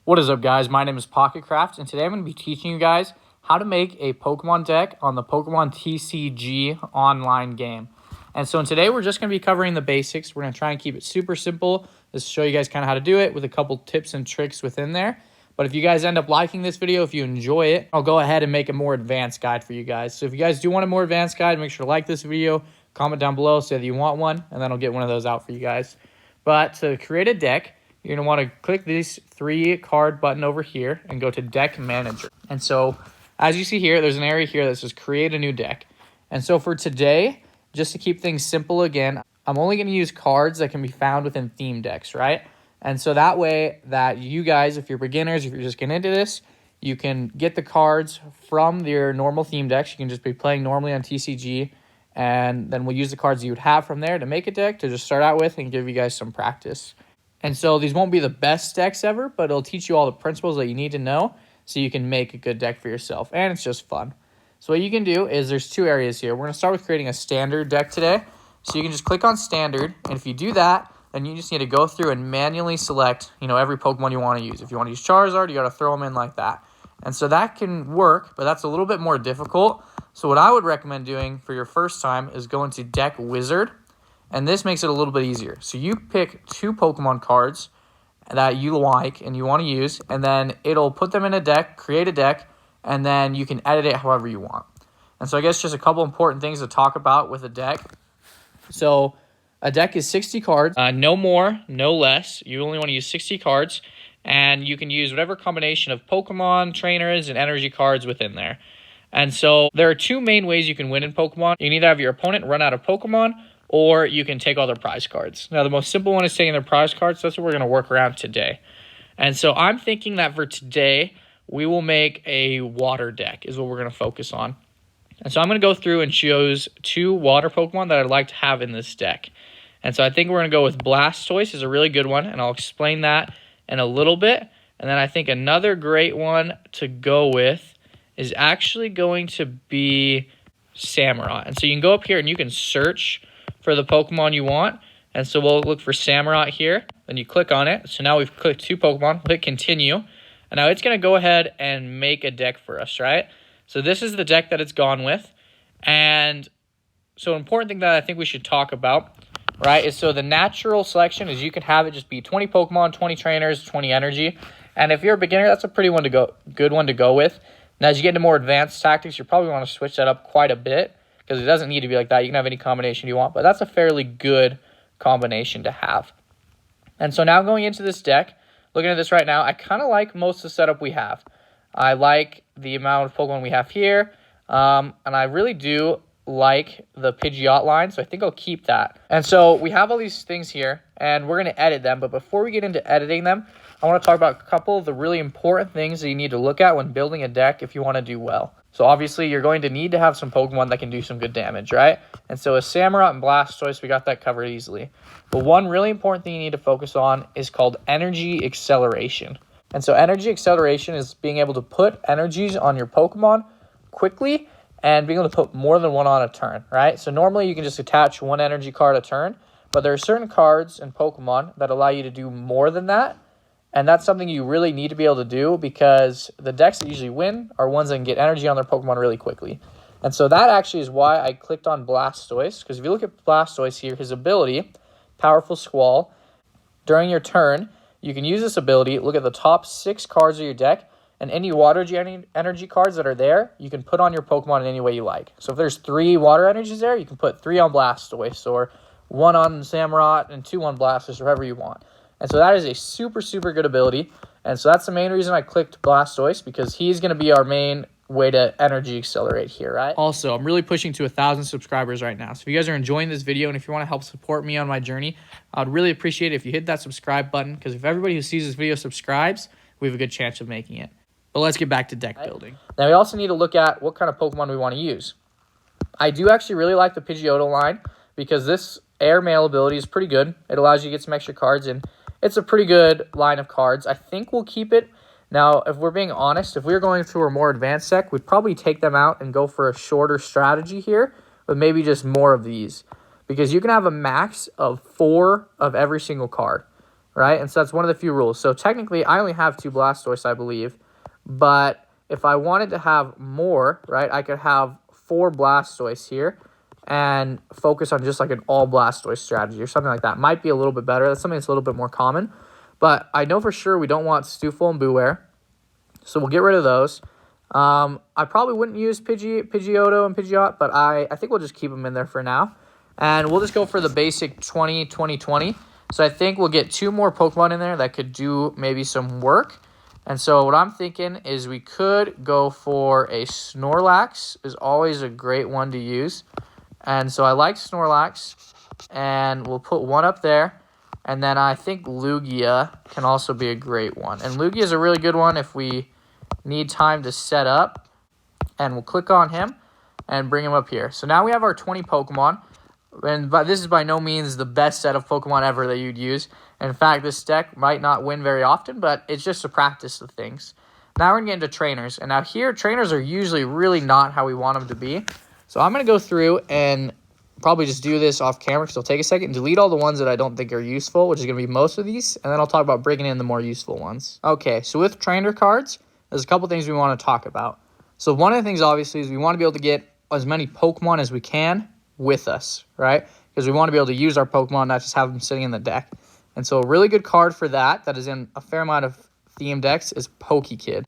What is up, guys? My name is Pocketcraft, and today I'm going to be teaching you guys how to make a Pokemon deck on the Pokemon TCG online game. And so today we're just going to be covering the basics. We're going to try and keep it super simple, just show you guys kind of how to do it with a couple tips and tricks within there. But if you guys end up liking this video, if you enjoy it, I'll go ahead and make a more advanced guide for you guys. So if you guys do want a more advanced guide, make sure to like this video, comment down below, say that you want one, and then I'll get one of those out for you guys. But to create a deck, you're going to want to click this 3-card button over here and go to Deck Manager. And so, as you see here, there's an area here that says Create a New Deck. And so for today, just to keep things simple again, I'm only going to use cards that can be found within theme decks, right? And so that way that you guys, if you're beginners, if you're just getting into this, you can get the cards from your normal theme decks. You can just be playing normally on TCG, and then we'll use the cards you would have from there to make a deck to just start out with and give you guys some practice. And so these won't be the best decks ever, but it'll teach you all the principles that you need to know so you can make a good deck for yourself. And it's just fun. So what you can do is there's 2 areas here. We're going to start with creating a standard deck today. So you can just click on standard. And if you do that, then you just need to go through and manually select, every Pokemon you want to use. If you want to use Charizard, you got to throw them in like that. And so that can work, but that's a little bit more difficult. So what I would recommend doing for your first time is going to Deck Wizard. And this makes it a little bit easier. So you pick 2 Pokemon cards that you like and you want to use, and then it'll put them in a deck, create a deck, and then you can edit it however you want. And so I guess just a couple important things to talk about with a deck. So a deck is 60 cards, no more, no less. You only want to use 60 cards, and you can use whatever combination of Pokemon, trainers, and energy cards within there. And so there are 2 main ways you can win in Pokemon. You can either have your opponent run out of Pokemon, or you can take all their prize cards. Now, the most simple one is taking their prize cards. So that's what we're going to work around today. And so I'm thinking that for today, we will make a water deck is what we're going to focus on. And so I'm going to go through and choose 2 water Pokemon that I'd like to have in this deck. And so I think we're going to go with Blastoise is a really good one, and I'll explain that in a little bit. And then I think another great one to go with is actually going to be Samurott. And so you can go up here and you can search for the Pokemon you want. And so we'll look for Samurott here. Then you click on it. So now we've clicked 2 Pokemon. Click continue. And now it's going to go ahead and make a deck for us, right? So this is the deck that it's gone with. And so an important thing that I think we should talk about, right, is so the natural selection is you can have it just be 20 Pokemon, 20 trainers, 20 energy. And if you're a beginner, that's a pretty good one to go with. Now, as you get into more advanced tactics, you probably want to switch that up quite a bit, because it doesn't need to be like that. You can have any combination you want, but that's a fairly good combination to have. And so now going into this deck, looking at this right now, I kind of like most of the setup we have. I like the amount of Pokemon we have here, and I really do like the Pidgeot line, so I think I'll keep that. And so we have all these things here, and we're going to edit them, but before we get into editing them, I want to talk about a couple of the really important things that you need to look at when building a deck if you want to do well. So obviously, you're going to need to have some Pokemon that can do some good damage, right? And so with Samurott and Blastoise, we got that covered easily. But one really important thing you need to focus on is called energy acceleration. And so energy acceleration is being able to put energies on your Pokemon quickly and being able to put more than one on a turn, right? So normally you can just attach 1 energy card a turn, but there are certain cards in Pokemon that allow you to do more than that. And that's something you really need to be able to do, because the decks that usually win are ones that can get energy on their Pokemon really quickly. And so that actually is why I clicked on Blastoise, because if you look at Blastoise here, his ability, Powerful Squall, during your turn, you can use this ability, look at the top 6 cards of your deck, and any water energy cards that are there, you can put on your Pokemon in any way you like. So if there's 3 water energies there, you can put 3 on Blastoise, or 1 on Samurott and 2 on Blastoise, or whoever you want. And so that is a super, super good ability. And so that's the main reason I clicked Blastoise, because he's going to be our main way to energy accelerate here, right? Also, I'm really pushing to 1,000 subscribers right now. So if you guys are enjoying this video and if you want to help support me on my journey, I would really appreciate it if you hit that subscribe button, because if everybody who sees this video subscribes, we have a good chance of making it. But let's get back to deck building. Now, we also need to look at what kind of Pokemon we want to use. I do actually really like the Pidgeotto line, because this airmail ability is pretty good. It allows you to get some extra cards in. It's a pretty good line of cards. I think we'll keep it. Now, if we're being honest, if we were going through a more advanced deck, we'd probably take them out and go for a shorter strategy here, but maybe just more of these. Because you can have a max of 4 of every single card. right? And so that's one of the few rules. So technically, I only have 2 Blastoise, I believe. But if I wanted to have more, right, I could have 4 Blastoise here and focus on just like an all Blastoise strategy or something like that. Might be a little bit better. That's something that's a little bit more common. But I know for sure we don't want Stufel and Buware, so we'll get rid of those. I probably wouldn't use Pidgeotto and Pidgeot, but I think we'll just keep them in there for now. And we'll just go for the basic 20-20-20. So I think we'll get 2 more Pokemon in there that could do maybe some work. And so what I'm thinking is we could go for a Snorlax. Is always a great one to use. And so I like Snorlax. And we'll put 1 up there. And then I think Lugia can also be a great one. And Lugia is a really good one if we need time to set up. And we'll click on him and bring him up here. So now we have our 20 Pokemon. And this is by no means the best set of Pokemon ever that you'd use. In fact, this deck might not win very often, but it's just to practice the things. Now we're going to get into trainers. And now here, trainers are usually really not how we want them to be. So I'm going to go through and probably just do this off camera because it'll take a second. Delete all the ones that I don't think are useful, which is going to be most of these. And then I'll talk about bringing in the more useful ones. Okay, so with trainer cards, there's a couple things we want to talk about. So one of the things, obviously, is we want to be able to get as many Pokemon as we can with us, right? Because we want to be able to use our Pokemon, not just have them sitting in the deck. And so a really good card for that is in a fair amount of theme decks, is Pokekid.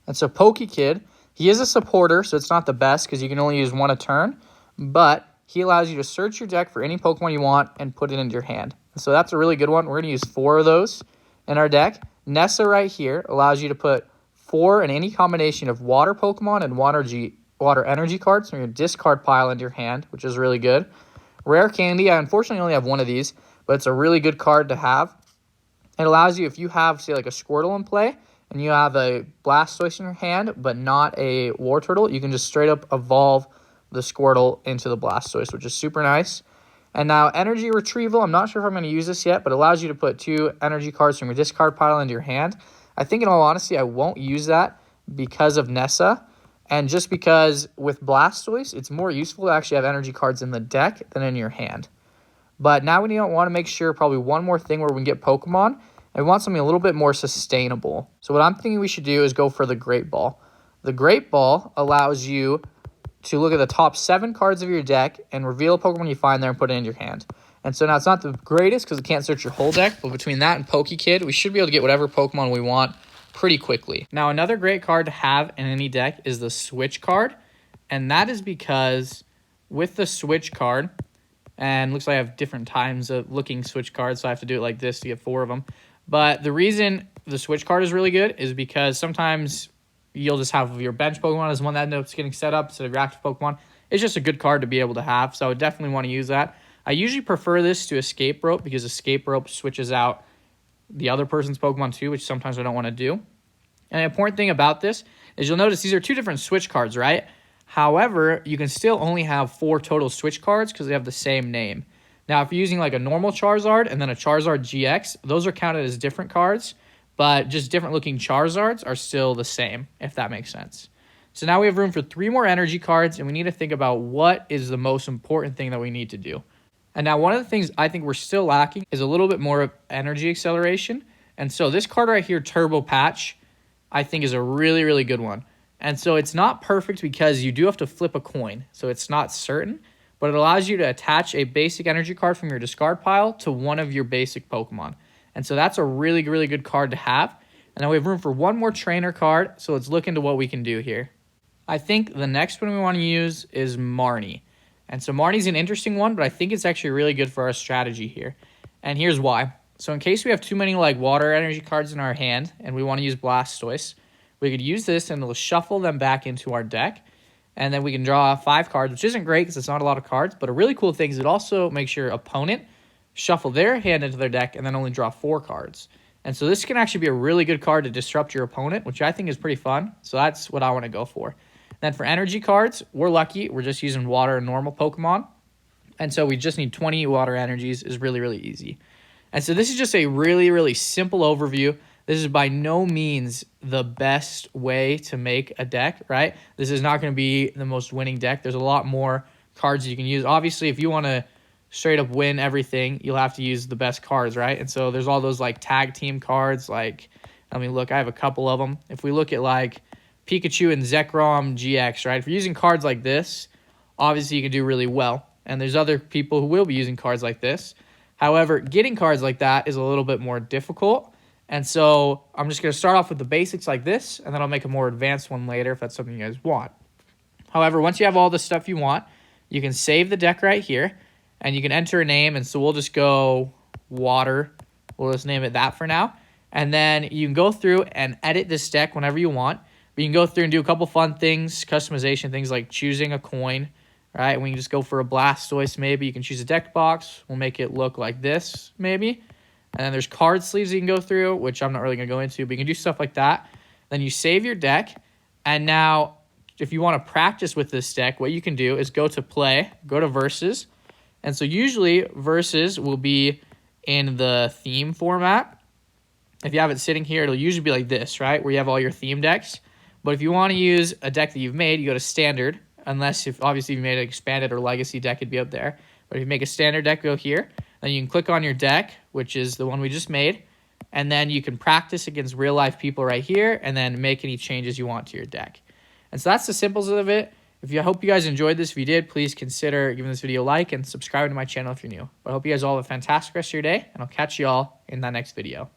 And so Pokekid, he is a supporter, so it's not the best because you can only use 1 a turn, but he allows you to search your deck for any Pokemon you want and put it into your hand. And so that's a really good one. We're going to use 4 of those in our deck. Nessa right here allows you to put 4 in any combination of water Pokemon and water energy cards from your discard pile into your hand, which is really good. Rare Candy, I unfortunately only have 1 of these, but it's a really good card to have. It allows you, if you have, say, like a Squirtle in play, and you have a Blastoise in your hand, but not a Wartortle, you can just straight up evolve the Squirtle into the Blastoise, which is super nice. And now Energy Retrieval, I'm not sure if I'm going to use this yet, but it allows you to put 2 energy cards from your discard pile into your hand. I think in all honesty, I won't use that because of Nessa. And just because with Blastoise, it's more useful to actually have energy cards in the deck than in your hand. But now we want to make sure probably one more thing where we can get Pokemon. And we want something a little bit more sustainable. So what I'm thinking we should do is go for the Great Ball. The Great Ball allows you to look at the top 7 cards of your deck and reveal a Pokemon you find there and put it in your hand. And so now it's not the greatest because it can't search your whole deck, but between that and Pokekid, we should be able to get whatever Pokemon we want pretty quickly. Now, another great card to have in any deck is the Switch card, and that is because with the Switch card, and looks like I have different times of looking Switch cards, so I have to do it like this to get 4 of them. But the reason the Switch card is really good is because sometimes you'll just have your bench Pokemon as one that ends up getting set up instead of your active Pokemon. It's just a good card to be able to have, so I would definitely want to use that. I usually prefer this to Escape Rope because Escape Rope switches out the other person's Pokemon too, which sometimes I don't want to do. And the important thing about this is you'll notice these are 2 different Switch cards, right? However, you can still only have 4 total Switch cards because they have the same name. Now, if you're using like a normal Charizard and then a Charizard GX, those are counted as different cards, but just different looking Charizards are still the same, if that makes sense. So now we have room for 3 more energy cards, and we need to think about what is the most important thing that we need to do. And now one of the things I think we're still lacking is a little bit more of energy acceleration. And so this card right here, Turbo Patch, I think is a really, really good one. And so it's not perfect because you do have to flip a coin. So it's not certain, but it allows you to attach a basic energy card from your discard pile to one of your basic Pokemon. And so that's a really, really good card to have. And now we have room for 1 more trainer card. So let's look into what we can do here. I think the next one we want to use is Marnie. And so Marnie's an interesting one, but I think it's actually really good for our strategy here. And here's why. So in case we have too many like water energy cards in our hand and we want to use Blastoise, we could use this and it'll shuffle them back into our deck. And then we can draw 5 cards, which isn't great because it's not a lot of cards. But a really cool thing is it also makes your opponent shuffle their hand into their deck and then only draw 4 cards. And so this can actually be a really good card to disrupt your opponent, which I think is pretty fun. So that's what I want to go for. Then for energy cards, we're lucky. We're just using water and normal Pokemon. And so we just need 20 water energies. Is really, really easy. And so this is just a really, really simple overview. This is by no means the best way to make a deck, right? This is not going to be the most winning deck. There's a lot more cards you can use. Obviously, if you want to straight up win everything, you'll have to use the best cards, right? And so there's all those like tag team cards. Like, I mean, look, I have a couple of them. If we look at like Pikachu and Zekrom GX, right? If you're using cards like this, obviously you can do really well. And there's other people who will be using cards like this. However, getting cards like that is a little bit more difficult. And so I'm just going to start off with the basics like this, and then I'll make a more advanced one later if that's something you guys want. However, once you have all the stuff you want, you can save the deck right here, and you can enter a name. And so we'll just go water. We'll just name it that for now. And then you can go through and edit this deck whenever you want. But you can go through and do a couple fun things, customization things like choosing a coin, right? We can just go for a Blastoise maybe. You can choose a deck box. We'll make it look like this maybe. And then there's card sleeves you can go through, which I'm not really going to go into, but you can do stuff like that. Then you save your deck. And now if you want to practice with this deck, what you can do is go to play, go to versus. And so usually versus will be in the theme format. If you have it sitting here, it'll usually be like this, right? Where you have all your theme decks. But if you want to use a deck that you've made, you go to standard. Unless if obviously you made an expanded or legacy deck, it'd be up there. But if you make a standard deck, go here. Then you can click on your deck, which is the one we just made. And then you can practice against real life people right here and then make any changes you want to your deck. And so that's the simples of it. I hope you guys enjoyed this. If you did, please consider giving this video a like and subscribing to my channel if you're new. But I hope you guys all have a fantastic rest of your day, and I'll catch you all in that next video.